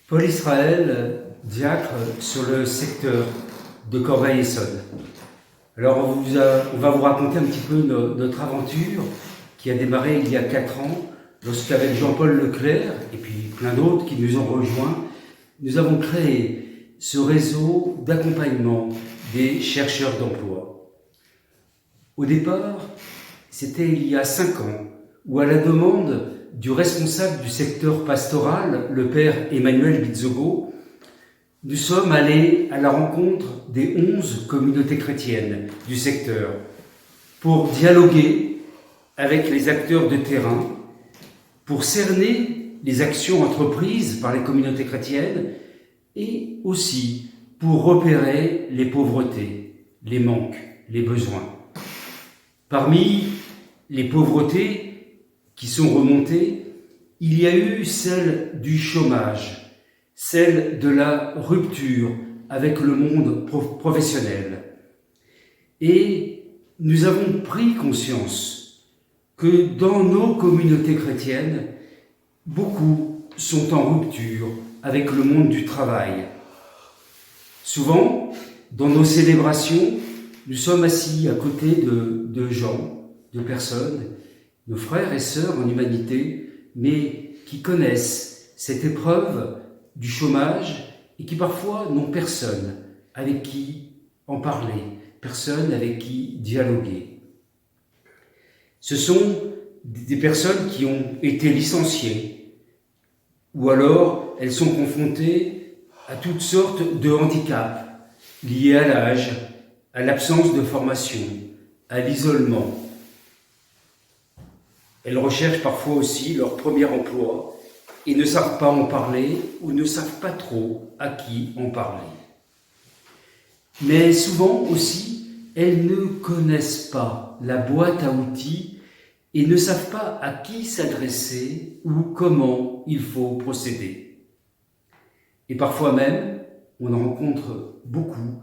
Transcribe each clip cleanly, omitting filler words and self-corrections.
Paul Israël, diacre sur le secteur de Corbeil-Essonnes. Alors on va vous raconter un petit peu notre aventure qui a démarré il y a 4 ans, lorsqu'avec Jean-Paul Leclerc et puis plein d'autres qui nous ont rejoints, nous avons créé ce réseau d'accompagnement des chercheurs d'emploi. Au départ, c'était il y a 5 ans, où à la demande du responsable du secteur pastoral, le père Emmanuel Bizzogo, nous sommes allés à la rencontre des 11 communautés chrétiennes du secteur pour dialoguer avec les acteurs de terrain, pour cerner les actions entreprises par les communautés chrétiennes et aussi pour repérer les pauvretés, les manques, les besoins. Parmi les pauvretés qui sont remontées, il y a eu celle du chômage, celle de la rupture avec le monde professionnel. Et nous avons pris conscience que dans nos communautés chrétiennes, beaucoup sont en rupture avec le monde du travail. Souvent, dans nos célébrations, nous sommes assis à côté de gens, de personnes, nos frères et sœurs en humanité, mais qui connaissent cette épreuve du chômage et qui parfois n'ont personne avec qui en parler, personne avec qui dialoguer. Ce sont des personnes qui ont été licenciées, ou alors elles sont confrontées à toutes sortes de handicaps liés à l'âge, à l'absence de formation, à l'isolement. Elles recherchent parfois aussi leur premier emploi et ne savent pas en parler ou ne savent pas trop à qui en parler. Mais souvent aussi, elles ne connaissent pas la boîte à outils et ne savent pas à qui s'adresser ou comment il faut procéder. Et parfois même, on en rencontre beaucoup,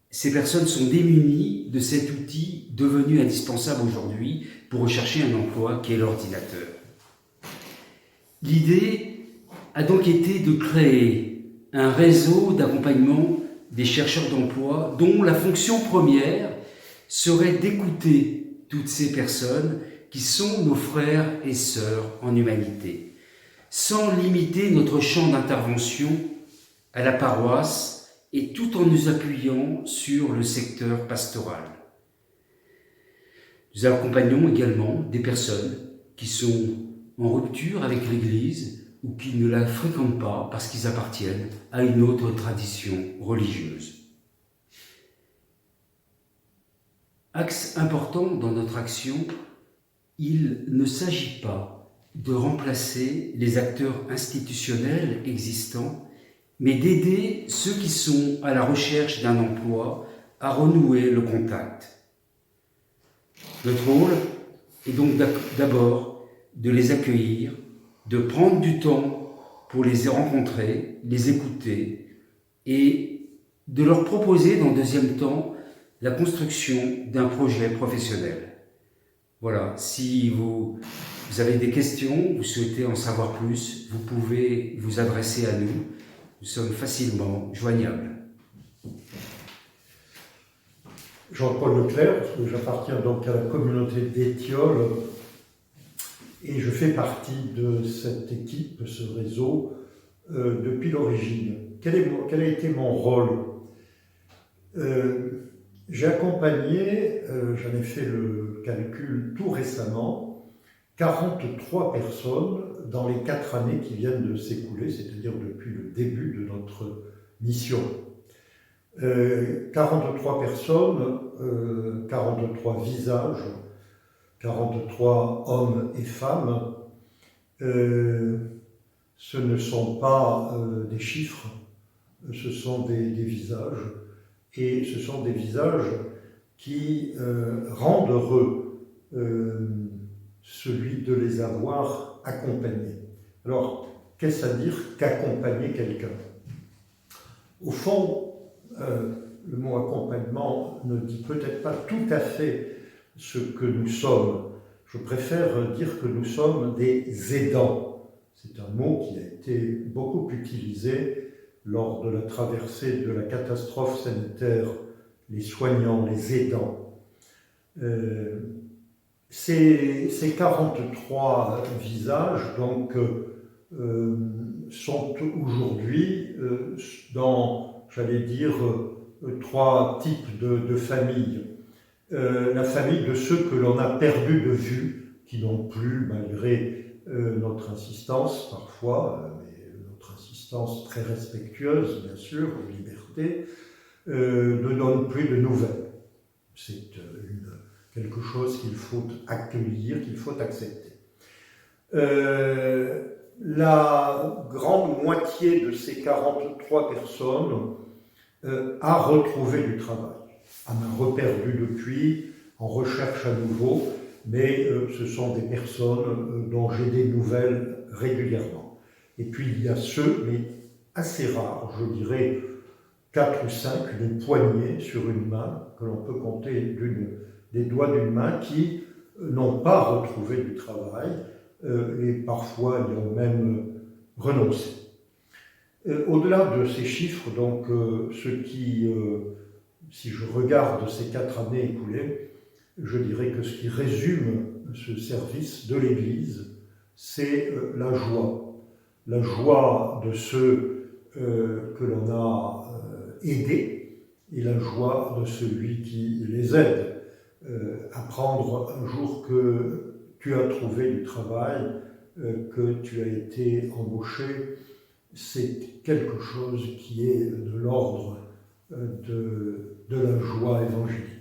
ces personnes sont démunies de cet outil devenu indispensable aujourd'hui pour rechercher un emploi qui est l'ordinateur. L'idée a donc été de créer un réseau d'accompagnement des chercheurs d'emploi dont la fonction première serait d'écouter toutes ces personnes qui sont nos frères et sœurs en humanité, sans limiter notre champ d'intervention à la paroisse et tout en nous appuyant sur le secteur pastoral. Nous accompagnons également des personnes qui sont en rupture avec l'Église ou qui ne la fréquentent pas parce qu'ils appartiennent à une autre tradition religieuse. Axe important dans notre action, il ne s'agit pas de remplacer les acteurs institutionnels existants, mais d'aider ceux qui sont à la recherche d'un emploi à renouer le contact. Notre rôle est donc d'abord de les accueillir, de prendre du temps pour les rencontrer, les écouter et de leur proposer dans un deuxième temps la construction d'un projet professionnel. Voilà, si vous avez des questions, vous souhaitez en savoir plus, vous pouvez vous adresser à nous. Nous sommes facilement joignables. Jean-Paul Leclerc, j'appartiens donc à la communauté d'Étiole et je fais partie de cette équipe, de ce réseau, depuis l'origine. Quel a été mon rôle? J'ai accompagné, j'en ai fait le calcul tout récemment, 43 personnes dans les 4 années qui viennent de s'écouler, c'est-à-dire depuis le début de notre mission. 43 personnes, 43 visages, 43 hommes et femmes. Ce ne sont pas des chiffres, ce sont des visages. Et ce sont des visages qui rendent heureux celui de les avoir accompagnés. Alors, qu'est-ce à dire qu'accompagner quelqu'un? Au fond, le mot accompagnement ne dit peut-être pas tout à fait ce que nous sommes. Je préfère dire que nous sommes des aidants. C'est un mot qui a été beaucoup utilisé lors de la traversée de la catastrophe sanitaire, les soignants, les aidants. Ces 43 visages donc, sont aujourd'hui dans, j'allais dire, 3 types de familles. La famille de ceux que l'on a perdus de vue, qui n'ont plus, malgré notre insistance parfois, mais notre insistance très respectueuse, bien sûr, aux libertés, ne donnent plus de nouvelles. C'est quelque chose qu'il faut accueillir, qu'il faut accepter. La grande moitié de ces 43 personnes a retrouvé du travail, en a reperdu depuis, en recherche à nouveau, mais ce sont des personnes dont j'ai des nouvelles régulièrement. Et puis il y a ceux, mais assez rares, je dirais 4 ou 5, une poignée sur une main, que l'on peut compter des doigts d'une main, qui n'ont pas retrouvé du travail, et parfois y ont même renoncé. Au-delà de ces chiffres, donc, si je regarde ces 4 années écoulées, je dirais que ce qui résume ce service de l'Église, c'est la joie. La joie de ceux que l'on a aidés et la joie de celui qui les aide. Apprendre un jour que tu as trouvé du travail, que tu as été embauché, c'est quelque chose qui est de l'ordre de la joie évangélique.